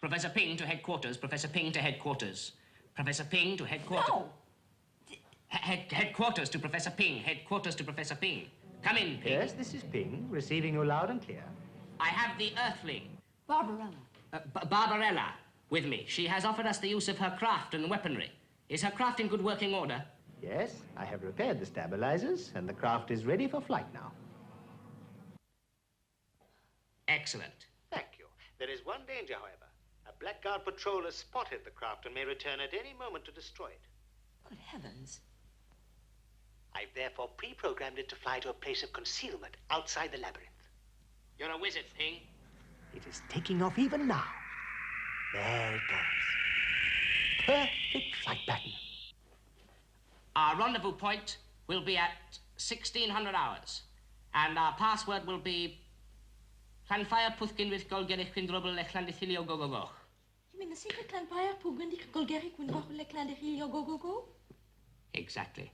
Professor Ping to headquarters, Professor Ping to headquarters. Professor Ping to headquarters. No! Headquarters to Professor Ping, headquarters to Professor Ping. Come in, Ping. Yes, this is Ping, receiving you loud and clear. I have the Earthling, Barbarella. Barbarella, with me. She has offered us the use of her craft and weaponry. Is her craft in good working order? Yes, I have repaired the stabilizers, and the craft is ready for flight now. Excellent. Thank you. There is one danger, however. A Blackguard patrol has spotted the craft and may return at any moment to destroy it. Good heavens. I've therefore pre-programmed it to fly to a place of concealment outside the labyrinth. You're a wizard, Ping. It is taking off even now. There it goes. Perfect flight pattern. Our rendezvous point will be at 1600 hours. And our password will be Llanfire Puthkin with Golgerich Quindrobel Lechlandithilio Go Go Go. You mean the secret Llanfire Puthkin Golgerich Quindrobel Lechlandithilio Go Go Go? Exactly.